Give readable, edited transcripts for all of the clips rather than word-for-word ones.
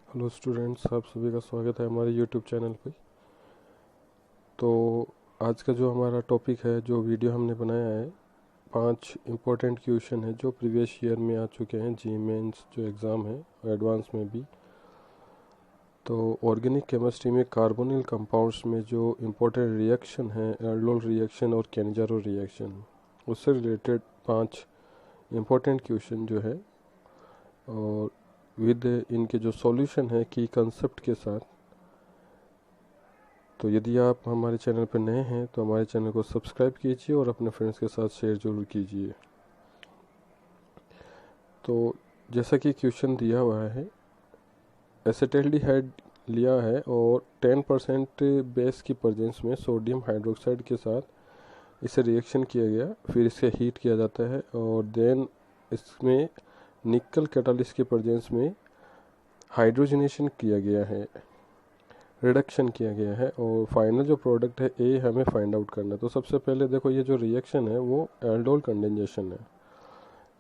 Hello students, आप सभी का स्वागत है हमारे यूट्यूब चैनल पे। तो आज का जो हमारा टॉपिक है, जो वीडियो हमने बनाया है, 5 इम्पोर्टेंट क्वेश्चन है जो प्रीवियस ईयर में आ चुके हैं, जी मेंस जो एग्ज़ाम है एडवांस में भी। तो ऑर्गेनिक केमिस्ट्री में कार्बोनिल कंपाउंड्स में जो इम्पोर्टेंट रिएक्शन है, एल्डोल रिएक्शन और कैनिजारो रिएक्शन, उससे रिलेटेड 5 इम्पोर्टेंट क्वेश्चन जो है, और विद इनके जो सॉल्यूशन है की कंसेप्ट के साथ। तो यदि आप हमारे चैनल पर नए हैं तो हमारे चैनल को सब्सक्राइब कीजिए और अपने फ्रेंड्स के साथ शेयर जरूर कीजिए। तो जैसा कि क्वेश्चन दिया हुआ है, एसिटाल्डिहाइड लिया है और 10% बेस की प्रेजेंस में सोडियम हाइड्रोक्साइड के साथ इसे रिएक्शन किया गया, फिर इसे हीट किया जाता है और देन इसमें निकल कैटालिस्ट की प्रेजेंस में हाइड्रोजनेशन किया गया है, रिडक्शन किया गया है, और फाइनल जो प्रोडक्ट है ए हमें फाइंड आउट करना है। तो सबसे पहले देखो, ये जो रिएक्शन है वो एल्डोल कंडेंसेशन है,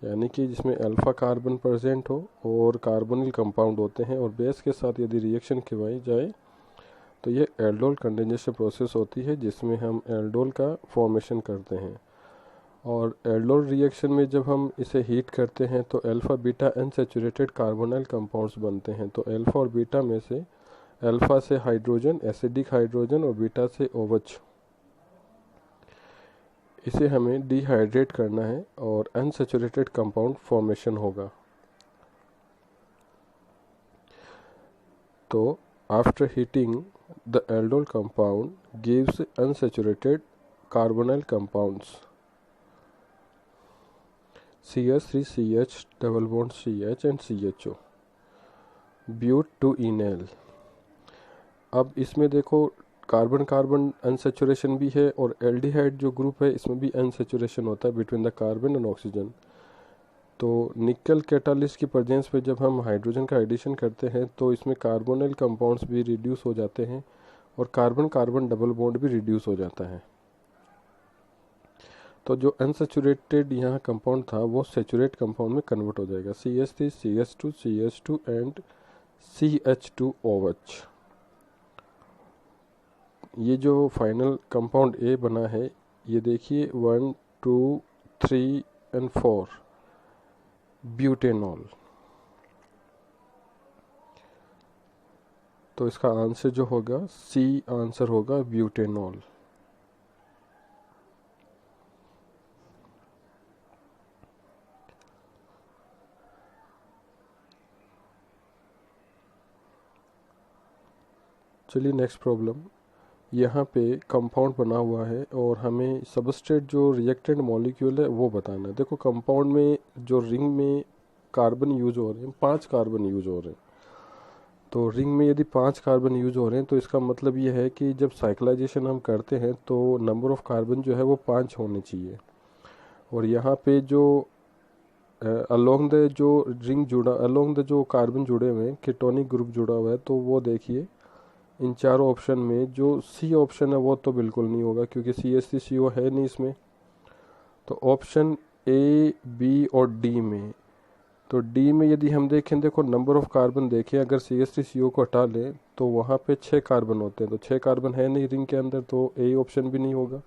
यानी कि जिसमें अल्फा कार्बन प्रेजेंट हो और कार्बोनिल कंपाउंड होते हैं और बेस के साथ यदि रिएक्शन करवाई जाए तो ये एल्डोल कंडेंसेशन प्रोसेस होती है, जिसमें हम एल्डोल का फॉर्मेशन करते हैं। और एल्डोल रिएक्शन में जब हम इसे हीट करते हैं तो alpha beta unsaturated carbonyl compounds बनते हैं। तो अल्फा और बीटा में से अल्फा से हाइड्रोजन, एसिडिक हाइड्रोजन, और बीटा से OH, इसे हमें डिहाइड्रेट करना है और अनसैचुरेटेड कंपाउंड फॉर्मेशन होगा। तो after heating the aldol compound gives unsaturated carbonyl compounds CH3CH double bond CH and CHO, but two enal. अब इसमें देखो, कार्बन कार्बन अनसेचुरेशन भी है और एल्डिहाइड जो ग्रुप है इसमें भी अनसेचुरेशन होता है between the carbon and oxygen. तो निकल कैटालिस्ट की प्रेजेंस पे जब हम हाइड्रोजन का एडिशन करते हैं तो इसमें कार्बोनिल कंपाउंड्स भी रिड्यूस हो जाते हैं और कार्बन कार्बन डबल बॉन्ड भी रिड्यूस हो जाता है। तो जो अनसेचुरेटेड यहाँ कंपाउंड था वो सेचुरेट कंपाउंड में कन्वर्ट हो जाएगा, CH3 CH2 CH2 and CH2OH। ये जो फाइनल कंपाउंड ए बना है, ये देखिए 1 2 3 एंड 4, ब्यूटेनॉल। तो इसका आंसर जो होगा सी आंसर होगा, ब्यूटेनॉल। चलिए नेक्स्ट प्रॉब्लम। यहाँ पे कंपाउंड बना हुआ है और हमें सबस्ट्रेट जो रिएक्टेंट मॉलिक्यूल है वो बताना है। देखो, कंपाउंड में जो रिंग में कार्बन यूज हो रहे हैं, 5 कार्बन यूज हो रहे हैं। तो रिंग में यदि 5 कार्बन यूज हो रहे हैं तो इसका मतलब ये है कि जब साइक्लाइजेशन हम करते हैं तो नंबर ऑफ कार्बन जो है वो 5 होने चाहिए। और यहाँ पे जो अलोंग द जो रिंग जुड़ा, अलोंग द जो कार्बन जुड़े हुए हैं, कीटोनिक ग्रुप जुड़ा हुआ है, तो वो देखिए इन चारों ऑप्शन में जो सी ऑप्शन है वो तो बिल्कुल नहीं होगा, क्योंकि CH3CO है नहीं इसमें। तो ऑप्शन A B और D में, तो डी में यदि हम देखें, देखो नंबर ऑफ कार्बन देखें, अगर CH3CO को हटा लें तो वहाँ पे 6 कार्बन होते हैं, तो 6 कार्बन है नहीं रिंग के अंदर, तो ए ऑप्शन भी नहीं होगा।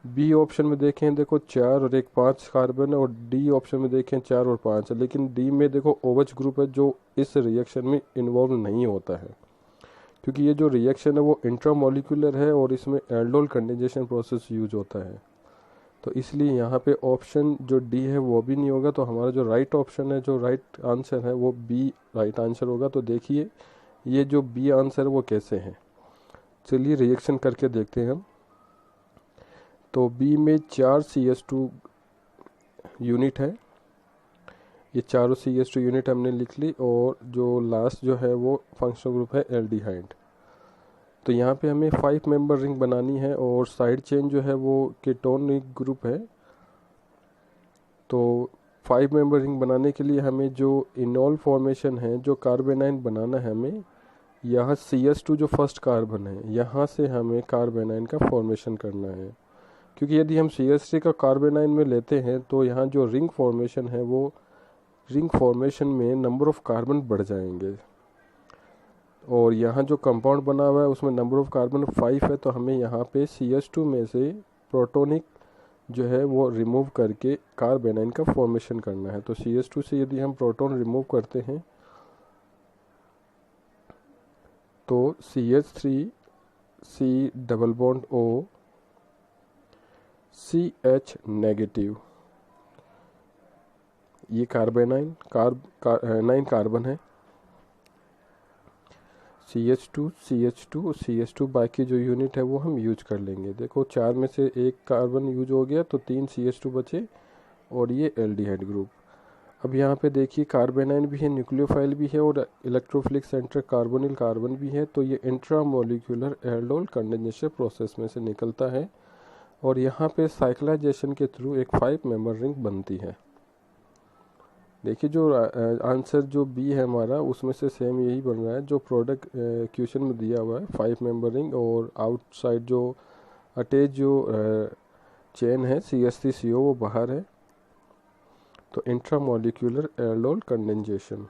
बी ऑप्शन में देखें, देखो 4 और 1 5 कार्बन है, और डी ऑप्शन में देखें 4 और 5 है, लेकिन डी में देखो OH ग्रुप है जो इस रिएक्शन में इन्वॉल्व नहीं होता है, क्योंकि ये जो रिएक्शन है वो इंट्रामोलिकुलर है और इसमें एल्डोल कंडेंसेशन प्रोसेस यूज होता है। तो इसलिए यहाँ पे ऑप्शन जो डी है वो भी नहीं होगा। तो हमारा जो राइट ऑप्शन है, जो राइट आंसर है, वो बी राइट आंसर होगा। तो देखिए ये जो बी आंसर है वो कैसे है, चलिए रिएक्शन करके देखते हैं हम। तो बी में 4 CH2 यूनिट है, ये चारों CH2 यूनिट हमने लिख ली, और जो लास्ट जो है वो फंक्शनल ग्रुप है एल्डिहाइड। तो यहाँ पे हमें 5 मेंबर रिंग बनानी है और साइड चेन जो है वो कीटोनिक ग्रुप है। तो 5 मेंबर रिंग बनाने के लिए हमें जो इनॉल फॉर्मेशन है, जो कार्बेनाइन बनाना है हमें, यहाँ CH2 जो फर्स्ट कार्बन है यहाँ से हमें कार्बेनाइन का फॉर्मेशन करना है, क्योंकि यदि हम CH3 का कार्बेनाइन में लेते हैं तो यहाँ जो रिंग फॉर्मेशन है वो रिंग फॉर्मेशन में नंबर ऑफ कार्बन बढ़ जाएंगे। और यहाँ जो कंपाउंड बना हुआ है उसमें नंबर ऑफ कार्बन 5 है, तो हमें यहाँ पे CH2 में से प्रोटोनिक जो है वो रिमूव करके कार्बेनाइन का फॉर्मेशन करना है। तो CH2 से यदि हम प्रोटॉन रिमूव करते हैं तो CH3 C double bond O CH negative, ये कार्बेनाइन 9 कार्बन है। CH2 और CH2 बाकी जो यूनिट है वो हम यूज कर लेंगे। देखो 4 में से एक कार्बन यूज हो गया तो 3 CH2 बचे और ये एल्डिहाइड ग्रुप। अब यहाँ पे देखिए कार्बेनाइन भी है, न्यूक्लियोफाइल भी है और इलेक्ट्रोफिलिक सेंटर कार्बोनिल कार्बन भी है। तो ये इंट्रामोलिक्यूलर एल्डोल कंडेंसेशन प्रोसेस में से निकलता है और यहाँ पे साइक्लाइजेशन के थ्रू एक 5 मेंबर रिंग बनती है। देखिए जो आंसर जो बी है हमारा उसमें से सेम यही बन रहा है जो प्रोडक्ट क्वेश्चन में दिया हुआ है, 5 मेंबर रिंग। और आउटसाइड जो अटैच जो चेन है CH3CO वो बाहर है। तो intramolecular aldol condensation.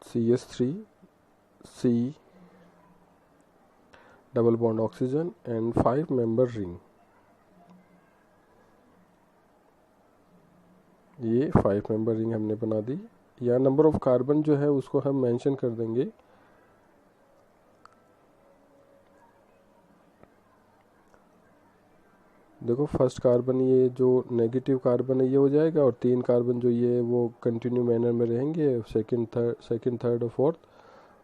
CH3C double bond oxygen and 5 member ring, ये 5 मेंबर रिंग हमने बना दी। या नंबर ऑफ कार्बन जो है उसको हम मेंशन कर देंगे। देखो फर्स्ट कार्बन ये जो नेगेटिव कार्बन है ये हो जाएगा और 3 कार्बन जो ये वो कंटिन्यू मैनर में रहेंगे, सेकंड थर्ड और फोर्थ,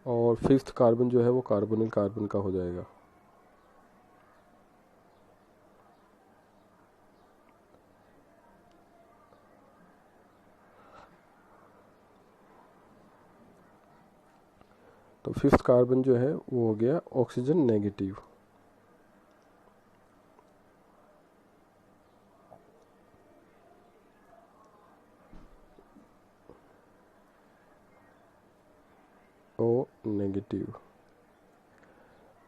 और 5th कार्बन जो है वो कार्बोनिल कार्बन का हो जाएगा। तो 5th कार्बन जो है वो हो गया ऑक्सीजन नेगेटिव। O negative.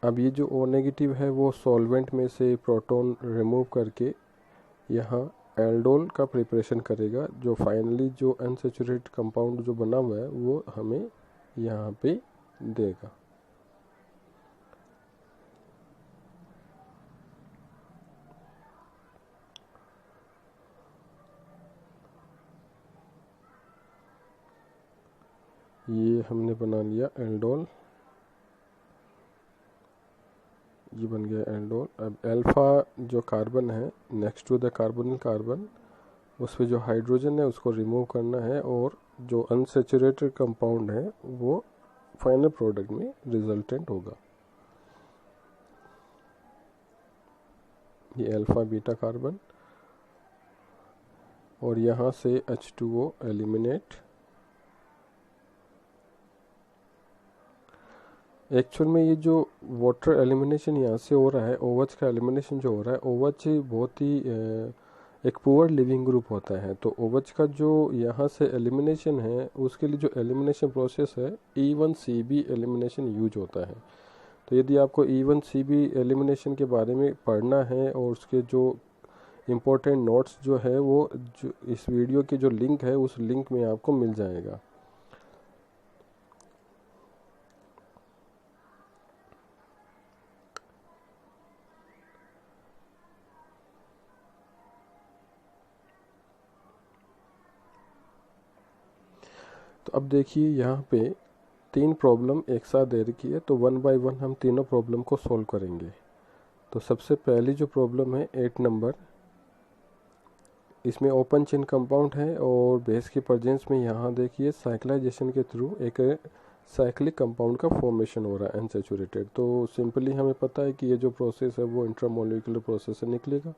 अब ये जो O नेगेटिव है वो सॉल्वेंट में से प्रोटॉन रिमूव करके यहाँ एल्डोल का प्रिपरेशन करेगा, जो फाइनली जो अनसैचुरेटेड कंपाउंड जो बना हुआ है वो हमें यहाँ पे देगा। ये हमने बना लिया एल्डोल, ये बन गया एल्डोल। अब अल्फा जो कार्बन है next to the carbonyl carbon, उस पर जो हाइड्रोजन है उसको रिमूव करना है और जो अनसैचुरेटेड कंपाउंड है वो फाइनल प्रोडक्ट में रिजल्टेंट होगा। ये अल्फा बीटा कार्बन और यहाँ से H2O एलिमिनेट। एक्चुअल में ये जो वाटर एलिमिनेशन यहाँ से हो रहा है, OH का एलिमिनेशन जो हो रहा है, OH बहुत ही एक पुअर लिविंग ग्रुप होता है। तो OH का जो यहाँ से एलिमिनेशन है उसके लिए जो एलिमिनेशन प्रोसेस है E1CB एलिमिनेशन यूज होता है। तो यदि आपको E1CB एलिमिनेशन के बारे में पढ़ना है और उसके जो इम्पोर्टेंट नोट्स जो है वो जो इस वीडियो की जो लिंक है उस लिंक में आपको मिल जाएगा। तो अब देखिए यहाँ पे 3 प्रॉब्लम एक साथ दे रखी है, तो 1 बाय 1 हम तीनों प्रॉब्लम को सॉल्व करेंगे। तो सबसे पहली जो प्रॉब्लम है 8 नंबर, इसमें ओपन चेन कंपाउंड है और बेस के प्रेजेंस में यहाँ देखिए साइक्लाइजेशन के थ्रू एक साइक्लिक कंपाउंड का फॉर्मेशन हो रहा है अनसैचुरेटेड। तो सिंपली हमें पता है कि ये जो प्रोसेस है वो इंट्रामोलिकुलर प्रोसेस से निकलेगा।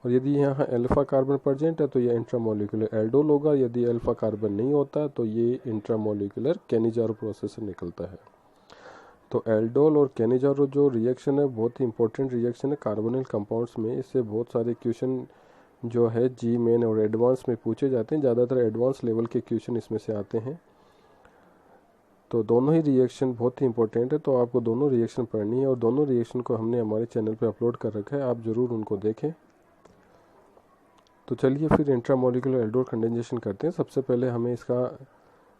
और यदि यहाँ अल्फा कार्बन प्रेजेंट है तो ये इंट्रामोलिकुलर एल्डोल होगा, यदि अल्फा कार्बन नहीं होता तो ये इंट्रामोलिकुलर कैनिजारो प्रोसेस से निकलता है। तो एल्डोल और कैनिजारो जो रिएक्शन है बहुत ही इंपॉर्टेंट रिएक्शन है कार्बोनिल कंपाउंड्स में। इससे बहुत सारे क्वेश्चन जो है जी मेन और एडवांस में पूछे जाते हैं, ज़्यादातर एडवांस लेवल के क्वेश्चन इसमें से आते हैं। तो दोनों ही रिएक्शन बहुत ही इंपॉर्टेंट है, तो आपको दोनों रिएक्शन पढ़नी है और दोनों रिएक्शन को हमने हमारे चैनल पे अपलोड कर रखा है, आप ज़रूर उनको देखें। तो चलिए फिर इंट्रामोलिकुलर एल्डोल कंडेंसेशन करते हैं। सबसे पहले हमें इसका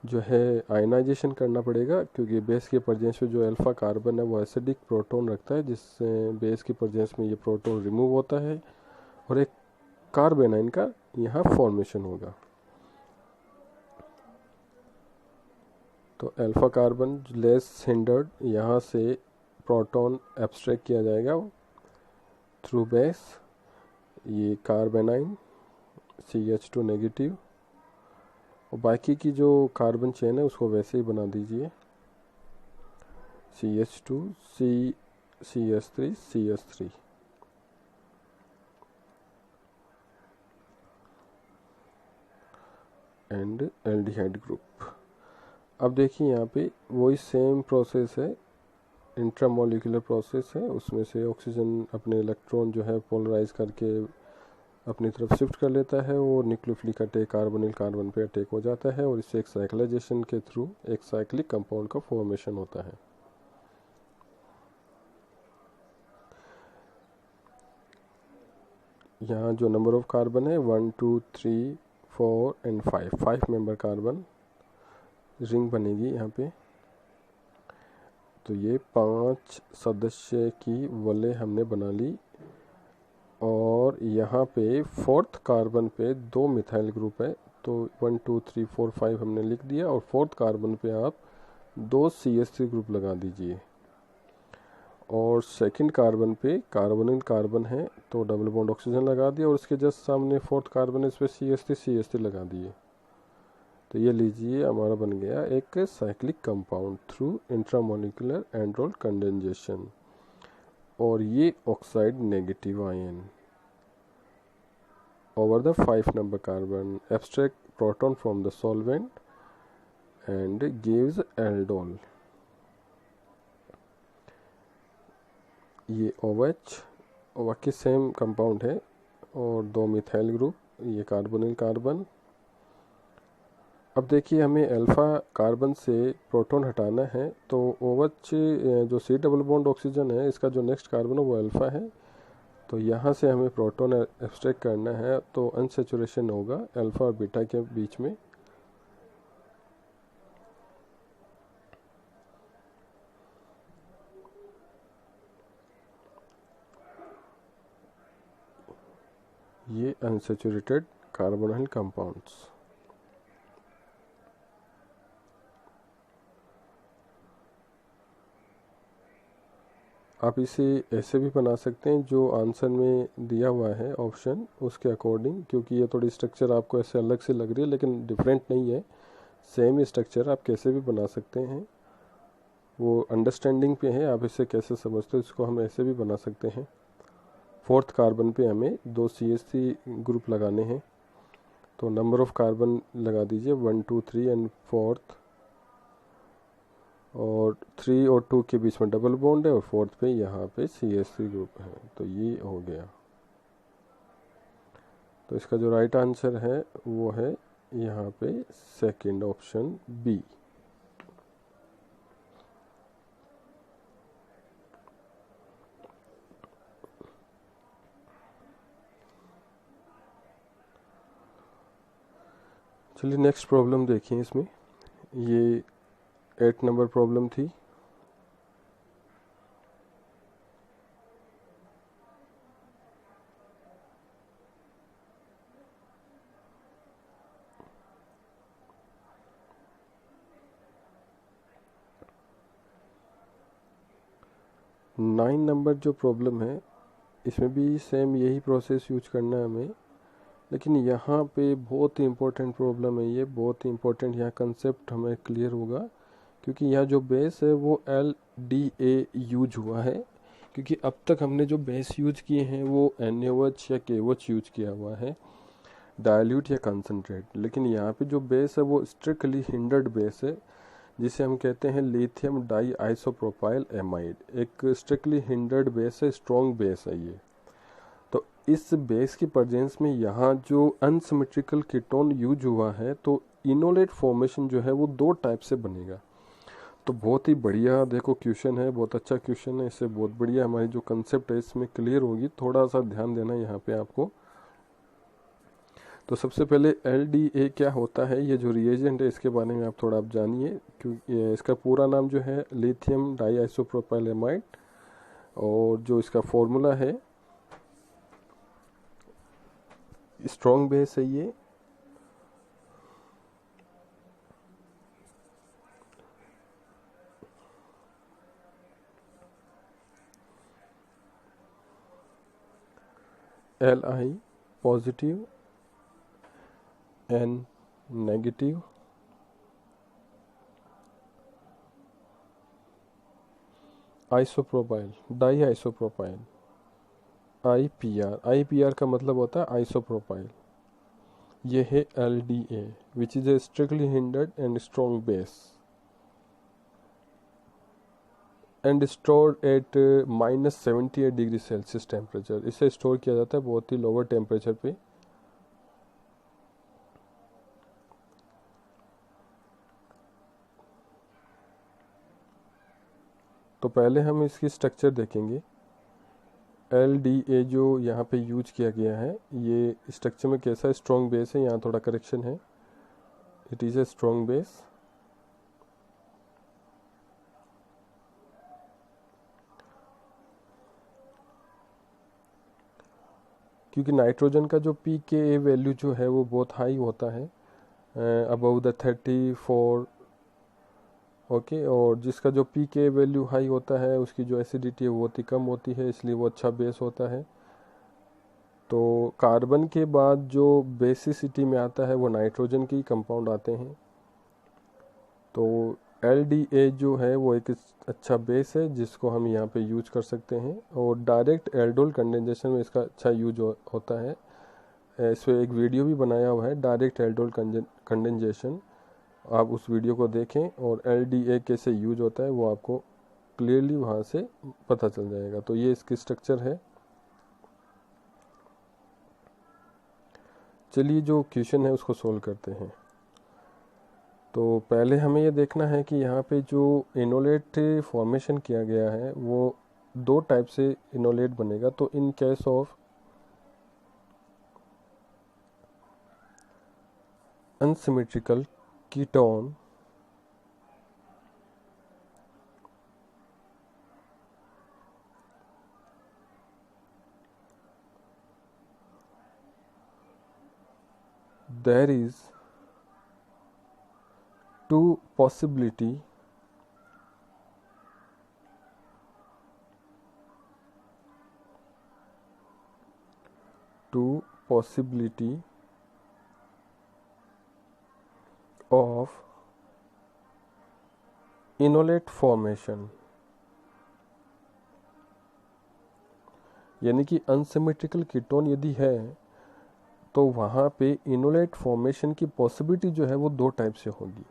जो है आयनाइजेशन करना पड़ेगा, क्योंकि बेस के प्रेजेंस में जो अल्फा कार्बन है वो एसिडिक प्रोटॉन रखता है, जिससे बेस की प्रेजेंस में ये प्रोटॉन रिमूव होता है और एक कार्बेनाइन का यहाँ फॉर्मेशन होगा। तो अल्फा कार्बन लेस हिंडर्ड, यहाँ से प्रोटॉन एब्स्ट्रैक्ट किया जाएगा थ्रू बेस, ये कार्बेनाइन CH2 नेगेटिव, और बाकी की जो कार्बन चेन है उसको वैसे ही बना दीजिए, CH2 CH3 CH3 and aldehyde group. अब देखिए यहाँ पे वही सेम प्रोसेस है, इंट्रामोलिकुलर प्रोसेस है, उसमें से ऑक्सीजन अपने इलेक्ट्रॉन जो है पोलराइज करके अपनी तरफ शिफ्ट कर लेता है और न्यूक्लियोफिलिक अटैक कार्बोनिल कार्बन पे अटैक हो जाता है और इससे एक साइक्लाइजेशन के थ्रू एक साइक्लिक कंपाउंड का फॉर्मेशन होता है। यहाँ जो नंबर ऑफ कार्बन है 1 2 3 4 एंड 5 मेंबर कार्बन रिंग बनेगी यहाँ पे। तो ये 5 सदस्य की वलय हमने बना ली और यहाँ पे फोर्थ कार्बन पे 2 मिथाइल ग्रुप है, तो 1 2 3 4 5 हमने लिख दिया और फोर्थ कार्बन पे आप 2 CH3 ग्रुप लगा दीजिए और सेकंड कार्बन पे कार्बोनिल कार्बन है तो डबल बॉन्ड ऑक्सीजन लगा दिया और उसके जस्ट सामने फोर्थ कार्बन है, इस पर CH3 लगा दिए। तो ये लीजिए हमारा बन गया एक cyclic compound through intramolecular aldol condensation, और ये oxide negative ion over the 5 number carbon abstract proton from the solvent and gives aldol। ये OH बाकी सेम कंपाउंड है और 2 मिथाइल ग्रुप, ये कार्बोनिल कार्बन। अब देखिए हमें अल्फा कार्बन से प्रोटॉन हटाना है, तो OH जो C डबल बॉन्ड ऑक्सीजन है इसका जो नेक्स्ट कार्बन है वो अल्फा है, तो यहाँ से हमें प्रोटॉन एब्स्ट्रैक्ट करना है, तो अनसैचुरेशन होगा अल्फा और बीटा के बीच में। ये अनसैचुरेटेड कार्बोनिल कंपाउंड्स। आप इसे ऐसे भी बना सकते हैं जो आंसर में दिया हुआ है ऑप्शन उसके अकॉर्डिंग, क्योंकि ये थोड़ी स्ट्रक्चर आपको ऐसे अलग से लग रही है लेकिन डिफरेंट नहीं है, सेम स्ट्रक्चर आप कैसे भी बना सकते हैं, वो अंडरस्टैंडिंग पे है आप इसे कैसे समझते हो। इसको हम ऐसे भी बना सकते हैं, फोर्थ कार्बन पे हमें 2 CH3 ग्रुप लगाने हैं, तो नंबर ऑफ कार्बन लगा दीजिए 1 2 3 एंड फोर्थ, और 3 और 2 के बीच में डबल बॉन्ड है और फोर्थ पे यहाँ पे CH3 ग्रुप है, तो ये हो गया। तो इसका जो राइट आंसर है वो है यहाँ पे सेकंड ऑप्शन बी। चलिए नेक्स्ट प्रॉब्लम देखिए, इसमें ये 8 नंबर प्रॉब्लम थी। नाइन नंबर जो प्रॉब्लम है इसमें भी सेम यही प्रोसेस यूज करना है हमें, लेकिन यहाँ पे बहुत ही इम्पोर्टेंट प्रॉब्लम है, ये बहुत ही इम्पोर्टेंट यहाँ कंसेप्ट हमें क्लियर होगा, क्योंकि यहाँ जो बेस है वो LDA यूज हुआ है, क्योंकि अब तक हमने जो बेस यूज किए हैं वो NaOH या KOH यूज किया हुआ है, डायल्यूट या कंसनट्रेट। लेकिन यहाँ पे जो बेस है वो स्ट्रिक्टली हिंडर्ड बेस है, जिसे हम कहते हैं लिथियम डाई आइसोप्रोपाइल एमाइड, एक स्ट्रिक्टली हिंडर्ड बेस है, स्ट्रॉन्ग बेस है ये। तो इस बेस की प्रेजेंस में यहाँ जो अनसिमेट्रिकल कीटोन यूज हुआ है, तो इनोलेट फॉर्मेशन जो है वो 2 टाइप से बनेगा। तो बहुत ही बढ़िया देखो क्वेश्चन है, बहुत अच्छा क्वेश्चन है, इससे बहुत बढ़िया हमारी जो कंसेप्ट है इसमें क्लियर होगी। थोड़ा सा ध्यान देना यहाँ पे आपको। तो सबसे पहले LDA क्या होता है, ये जो रिएजेंट है इसके बारे में आप थोड़ा आप जानिए, क्योंकि इसका पूरा नाम जो है लिथियम डाईआइसोप्रोपाइलेमाइड, और जो इसका फॉर्मूला है, स्ट्रॉन्ग बेस है ये, Li positive, N negative, isopropyl di isopropyl, IPR का मतलब होता है आइसोप्रोपाइल। ये है LDA which is a strictly hindered and strong base and stored at -78 degree Celsius temperature. इसे स्टोर किया जाता है बहुत ही लोअर टेम्परेचर पे। तो पहले हम इसकी स्ट्रक्चर देखेंगे। LDA जो यहाँ पे यूज किया गया है, ये स्ट्रक्चर में कैसा स्ट्रॉन्ग बेस है, यहाँ थोड़ा करेक्शन है, it is a strong base. क्योंकि नाइट्रोजन का जो pKa वैल्यू जो है वो बहुत हाई होता है, अबव द 34, ओके, और जिसका जो pKa वैल्यू हाई होता है उसकी जो एसिडिटी है वो बहुत ही कम होती है, इसलिए वो अच्छा बेस होता है। तो कार्बन के बाद जो बेसिसिटी में आता है वो नाइट्रोजन के ही कंपाउंड आते हैं। तो LDA जो है वो एक अच्छा बेस है जिसको हम यहाँ पे यूज कर सकते हैं, और डायरेक्ट एल्डोल कंडेंसेशन में इसका अच्छा यूज होता है। इस पर एक वीडियो भी बनाया हुआ है, डायरेक्ट एल्डोल कंडेंसेशन, आप उस वीडियो को देखें और LDA कैसे यूज होता है वो आपको क्लियरली वहाँ से पता चल जाएगा। तो ये इसकी स्ट्रक्चर है। चलिए जो क्वेश्चन है उसको सोल्व करते हैं। तो पहले हमें ये देखना है कि यहाँ पे जो इनोलेट फॉर्मेशन किया गया है वो दो टाइप से इनोलेट बनेगा। तो in case of unsymmetrical ketone, there is two possibility of enolate formation, यानी कि अनसिमेट्रिकल कीटोन यदि है तो वहाँ पे इनोलेट फॉर्मेशन की पॉसिबिलिटी जो है वो दो टाइप से होगी।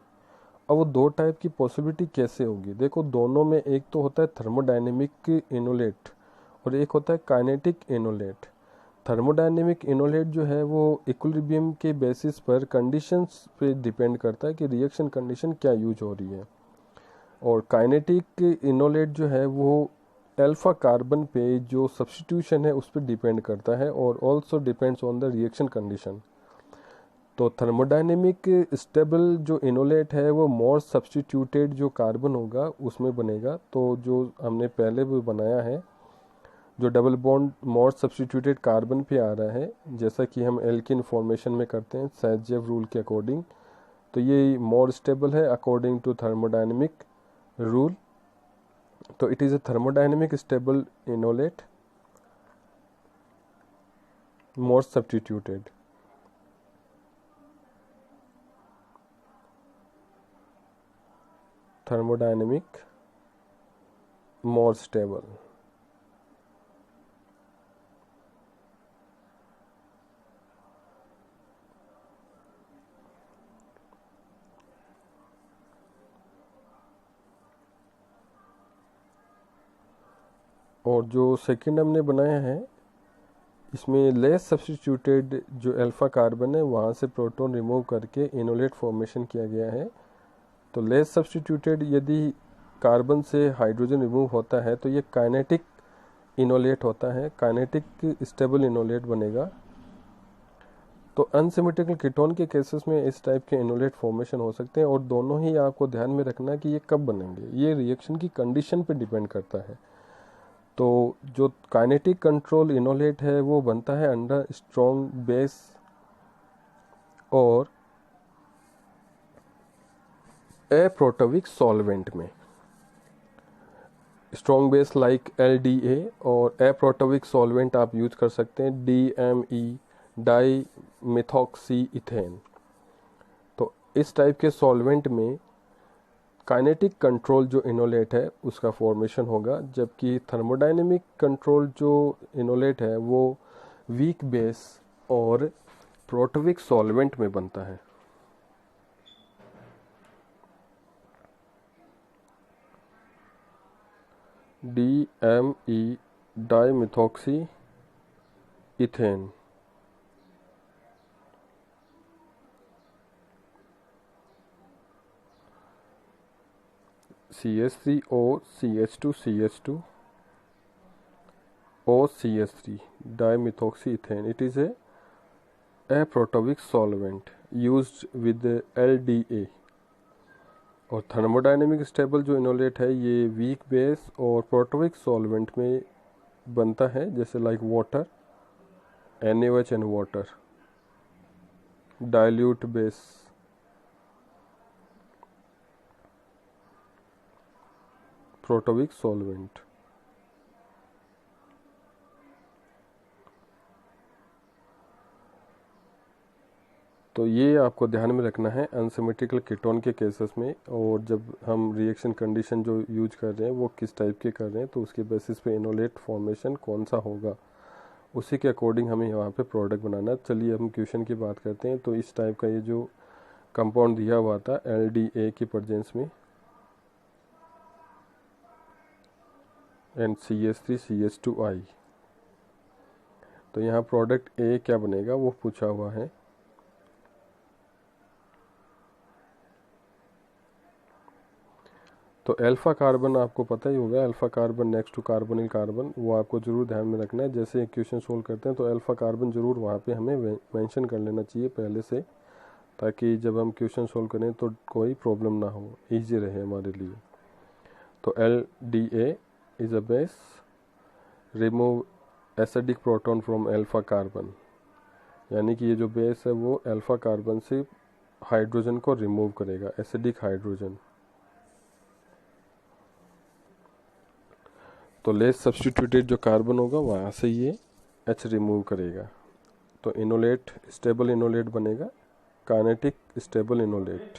अब वो दो टाइप की पॉसिबिलिटी कैसे होगी, देखो दोनों में एक तो होता है थर्मोडायनेमिक इनोलेट और एक होता है काइनेटिक इनोलेट। थर्मोडायनेमिक इनोलेट जो है वो इक्विलिब्रियम के बेसिस पर कंडीशंस पे डिपेंड करता है कि रिएक्शन कंडीशन क्या यूज हो रही है, और काइनेटिक इनोलेट जो है वो अल्फा कार्बन पे जो सब्स्टिट्यूशन है उस पर डिपेंड करता है और also depends on the reaction condition. तो थर्मोडायनेमिक स्टेबल जो इनोलेट है वो मोर सब्स्टिट्यूटेड जो कार्बन होगा उसमें बनेगा। तो जो हमने पहले भी बनाया है, जो डबल बॉन्ड मोर सब्स्टिट्यूटेड कार्बन पे आ रहा है, जैसा कि हम एल्किन फॉर्मेशन में करते हैं सैजेव रूल के अकॉर्डिंग, तो ये मोर स्टेबल है अकॉर्डिंग टू थर्मोडायनेमिक रूल। तो it is a thermodynamic stable enolate more substituted. Thermodynamic more stable. और जो सेकंड हमने बनाया है इसमें लेस सब्स्टिट्यूटेड जो अल्फा कार्बन है वहाँ से प्रोटॉन रिमूव करके इनोलेट फॉर्मेशन किया गया है। तो लेस सब्स्टिट्यूटेड यदि कार्बन से हाइड्रोजन रिमूव होता है तो ये काइनेटिक इनोलेट होता है, काइनेटिक स्टेबल इनोलेट बनेगा। तो अनसिमेट्रिकल कीटोन के केसेस में इस टाइप के इनोलेट फॉर्मेशन हो सकते हैं, और दोनों ही आपको ध्यान में रखना है कि ये कब बनेंगे, ये रिएक्शन की कंडीशन पे डिपेंड करता है। तो जो काइनेटिक कंट्रोल इनोलेट है वो बनता है अंडर स्ट्रॉन्ग बेस और एप्रोटोविक सॉल्वेंट में। स्ट्रॉन्ग बेस लाइक LDA और एप्रोटोविक सॉल्वेंट आप यूज कर सकते हैं DME डाई मिथॉक्सी इथेन। तो इस टाइप के सॉल्वेंट में काइनेटिक कंट्रोल जो इनोलेट है उसका फॉर्मेशन होगा, जबकि थर्मोडायनेमिक कंट्रोल जो इनोलेट है वो वीक बेस और प्रोटोविक सॉल्वेंट में बनता है। DME dimethoxy ethane. CH3O CH2 OCH3 dimethoxy ethane. It is a protovic solvent used with LDA। और थर्मोडायनेमिक स्टेबल जो इनोलेट है ये वीक बेस और प्रोटोविक सॉल्वेंट में बनता है, जैसे like water, NaOH and water, dilute base. Protic solvent. तो ये आपको ध्यान में रखना है अनसिमेट्रिकल कीटोन के केसेस में, और जब हम रिएक्शन कंडीशन जो यूज कर रहे हैं वो किस टाइप के कर रहे हैं, तो उसके बेसिस पे इनोलेट फॉर्मेशन कौन सा होगा, उसी के अकॉर्डिंग हमें यहाँ पे प्रोडक्ट बनाना है। चलिए हम क्वेश्चन की बात करते हैं। तो इस टाइप का ये जो कंपाउंड दिया हुआ था LDA की प्रेजेंस में एंड CH3CH2I, तो यहाँ प्रोडक्ट A क्या बनेगा वो पूछा हुआ है। तो अल्फा कार्बन आपको पता ही होगा, alpha carbon next to carbonyl carbon, वो आपको जरूर ध्यान में रखना है। जैसे क्वेश्चन सोल्व करते हैं तो अल्फा कार्बन जरूर वहाँ पे हमें मेंशन कर लेना चाहिए पहले से, ताकि जब हम क्वेश्चन सोल्व करें तो कोई प्रॉब्लम ना हो, इजी रहे हमारे लिए। तो LDA is a base, remove acidic proton from alpha carbon, यानी कि ये जो बेस है वो अल्फा कार्बन से हाइड्रोजन को रिमूव करेगा, एसिडिक हाइड्रोजन। तो लेस सब्स्टिट्यूटेड जो कार्बन होगा वहाँ से ये H रिमूव करेगा, तो इनोलेट स्टेबल इनोलेट बनेगा, काइनेटिक स्टेबल इनोलेट।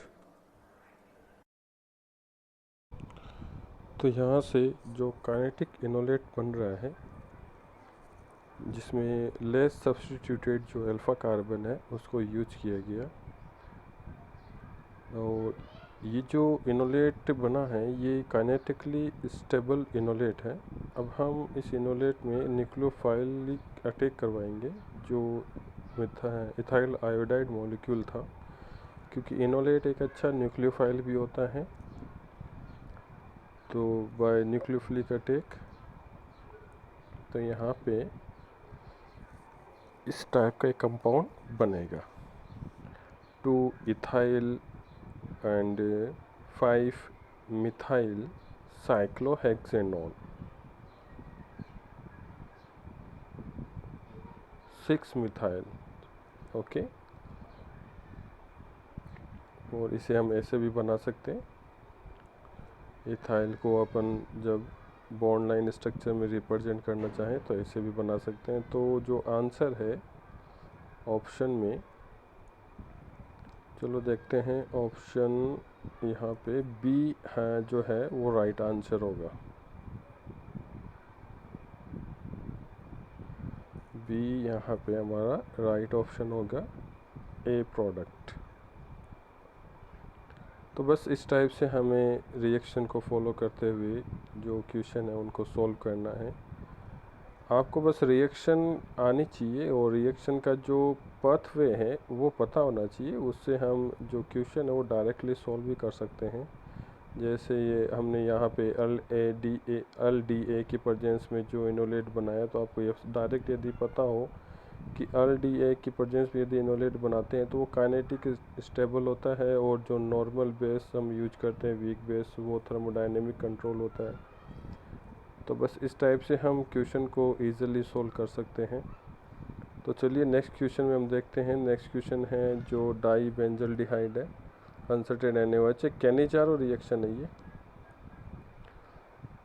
तो यहाँ से जो काइनेटिक इनोलेट बन रहा है जिसमें लेस सब्स्टिट्यूटेड जो अल्फा कार्बन है उसको यूज किया गया, और ये जो इनोलेट बना है ये काइनेटिकली स्टेबल इनोलेट है। अब हम इस इनोलेट में न्यूक्लियोफाइलिक अटैक करवाएंगे जो इथाइल आयोडाइड मॉलिक्यूल था, क्योंकि इनोलेट एक अच्छा न्यूक्लियोफाइल भी होता है। तो बाय न्यूक्लियोफिलिक अटैक, तो यहाँ पे इस टाइप का एक कंपाउंड बनेगा, 2 ethyl and 5 methyl cyclohexanone, 6 methyl. Okay, और इसे हम ऐसे भी बना सकते हैं, इथाइल को अपन जब बॉन्ड लाइन स्ट्रक्चर में रिप्रेजेंट करना चाहें तो ऐसे भी बना सकते हैं। तो जो आंसर है ऑप्शन में, चलो देखते हैं, ऑप्शन यहाँ पे B है जो है वो राइट आंसर होगा। B यहाँ पे हमारा राइट ऑप्शन होगा, A प्रोडक्ट। तो बस इस टाइप से हमें रिएक्शन को फॉलो करते हुए जो क्वेश्चन है उनको सॉल्व करना है। आपको बस रिएक्शन आनी चाहिए और रिएक्शन का जो पाथवे है वो पता होना चाहिए, उससे हम जो क्वेश्चन है वो डायरेक्टली सॉल्व भी कर सकते हैं। जैसे ये हमने यहाँ पे LDA की प्रेजेंस में जो इनोलेट बनाया, तो आपको ये डायरेक्ट यदि पता हो कि RDA की प्रेजेंस में यदि इनोलेट बनाते हैं तो वो काइनेटिक स्टेबल होता है, और जो नॉर्मल बेस हम यूज करते हैं वीक बेस वो थर्मोडायनेमिक कंट्रोल होता है। तो बस इस टाइप से हम क्वेश्चन को ईज़िली सोल्व कर सकते हैं। तो चलिए नेक्स्ट क्वेश्चन में हम देखते हैं। नेक्स्ट क्वेश्चन है जो डाई बेंजल्डिहाइड है अनसर्टेन NaOH, कैनिजारो रिएक्शन है ये।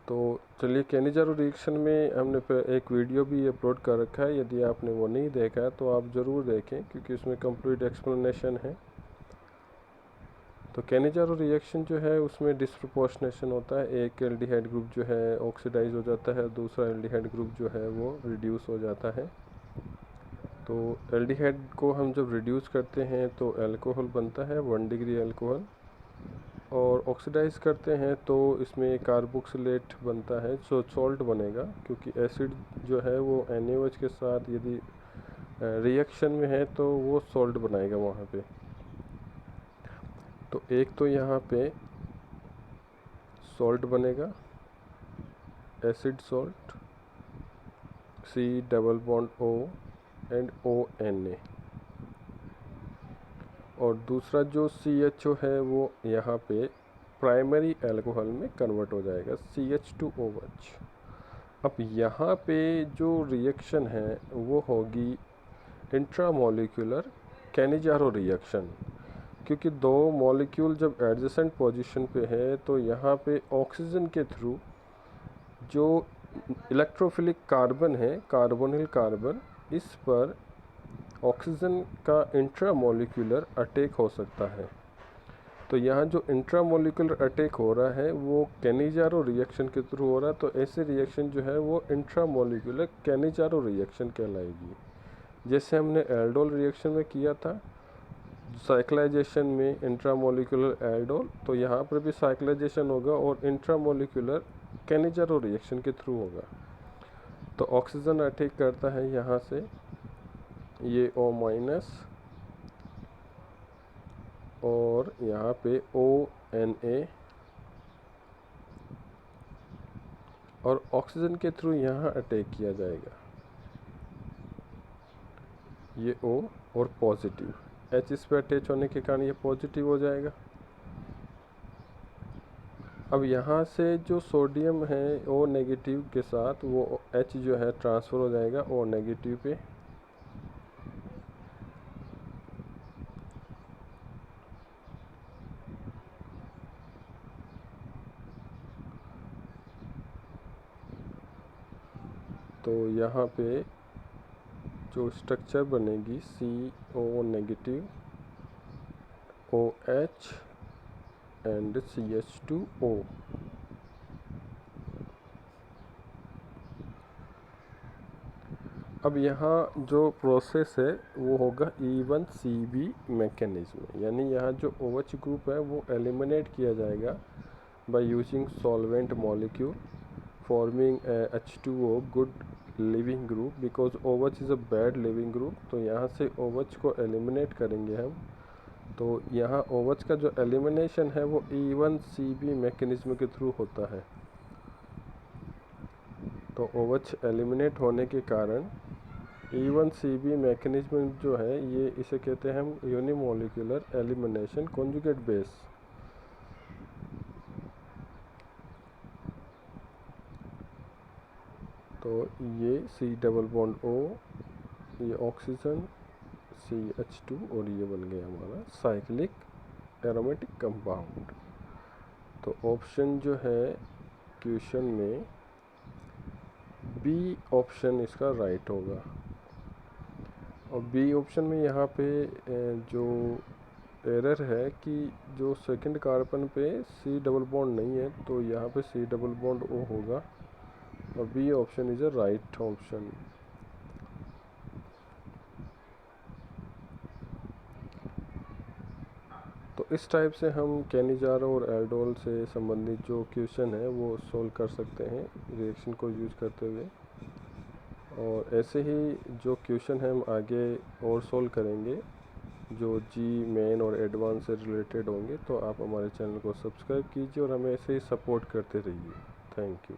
तो चलिए कैनिजारो रिएक्शन में हमने एक वीडियो भी अपलोड कर रखा है, यदि आपने वो नहीं देखा है तो आप ज़रूर देखें क्योंकि उसमें कंप्लीट एक्सप्लेनेशन है। तो कैनिजारो रिएक्शन जो है उसमें डिस्प्रपोर्शनेशन होता है, एक एल्डिहाइड ग्रुप जो है ऑक्सीडाइज हो जाता है, दूसरा एल्डिहाइड ग्रुप जो है वो रिड्यूस हो जाता है। तो एल्डिहाइड को हम जब रिड्यूस करते हैं तो अल्कोहल बनता है 1 डिग्री अल्कोहल, और ऑक्सीडाइज करते हैं तो इसमें कार्बोक्सिलेट बनता है, जो सॉल्ट बनेगा, क्योंकि एसिड जो है वो NaOH के साथ यदि रिएक्शन में है तो वो सॉल्ट बनाएगा वहाँ पे। तो एक तो यहाँ पे सॉल्ट बनेगा acid salt C double bond O and ONA, और दूसरा जो CHO है वो यहाँ पे प्राइमरी अल्कोहल में कन्वर्ट हो जाएगा CH2OH। अब यहाँ पे जो रिएक्शन है वो होगी इंट्रामोलिकुलर कैनिजारो रिएक्शन, क्योंकि दो मॉलिक्यूल जब एडजेसेंट पोजीशन पे है तो यहाँ पे ऑक्सीजन के थ्रू जो इलेक्ट्रोफिलिक कार्बन है, कार्बोनिल कार्बन, इस पर ऑक्सीजन का इंट्रामोलिकुलर अटैक हो सकता है। तो यहाँ जो इंट्रामोलिकुलर अटैक हो रहा है वो कैनिजारो रिएक्शन के थ्रू हो रहा है, तो ऐसे रिएक्शन जो है वो इंट्रामोलिकुलर कैनिजारो रिएक्शन कहलाएगी। जैसे हमने एल्डोल रिएक्शन में किया था साइक्लाइजेशन में इंट्रामोलिकुलर एल्डोल, तो यहाँ पर भी साइक्लाइजेशन होगा और इंट्रामोलिकुलर कैनिजारो रिएक्शन के थ्रू होगा। तो ऑक्सीजन अटैक करता है यहाँ से ये O- और यहाँ पे ONA, और ऑक्सीजन के थ्रू यहाँ अटैक किया जाएगा ये O, और पॉजिटिव H इस पर अटैच होने के कारण ये पॉजिटिव हो जाएगा। अब यहाँ से जो सोडियम है O नेगेटिव के साथ वो H जो है ट्रांसफ़र हो जाएगा O नेगेटिव पे, तो यहाँ पे जो स्ट्रक्चर बनेगी CO negative OH and CH2O। अब यहाँ जो प्रोसेस है वो होगा E1CB मैकेनिज्म, यानी यहाँ जो OH ग्रुप है वो एलिमिनेट किया जाएगा by using solvent molecule forming H2O good leaving group, because OH is a bad leaving group. तो यहाँ से OH को एलिमिनेट करेंगे हम। तो यहाँ OH का जो एलिमिनेशन है वो E1CB मैकेनिज्म के थ्रू होता है। तो OH एलिमिनेट होने के कारण E1CB मैकेनिज्म जो है ये इसे कहते हैं हम यूनिमोलिकुलर एलिमिनेशन कॉन्जुगेट बेस। तो ये C डबल बॉन्ड O, ये ऑक्सीजन CH2, और ये बन गया हमारा साइक्लिक एरोमेटिक कंपाउंड। तो ऑप्शन जो है क्वेश्चन में बी ऑप्शन इसका राइट होगा। और बी ऑप्शन में यहाँ पे जो एरर है कि जो सेकंड कार्बन पे C डबल बॉन्ड नहीं है, तो यहाँ पे C डबल बॉन्ड O होगा, और B option is a right option. तो इस टाइप से हम कैनिजारो और एल्डोल से संबंधित जो क्वेश्चन है वो सोल्व कर सकते हैं रिएक्शन को यूज़ करते हुए। और ऐसे ही जो क्वेश्चन है हम आगे और सोल्व करेंगे जो जी मेन और एडवांस से रिलेटेड होंगे। तो आप हमारे चैनल को सब्सक्राइब कीजिए और हमें ऐसे ही सपोर्ट करते रहिए। Thank you.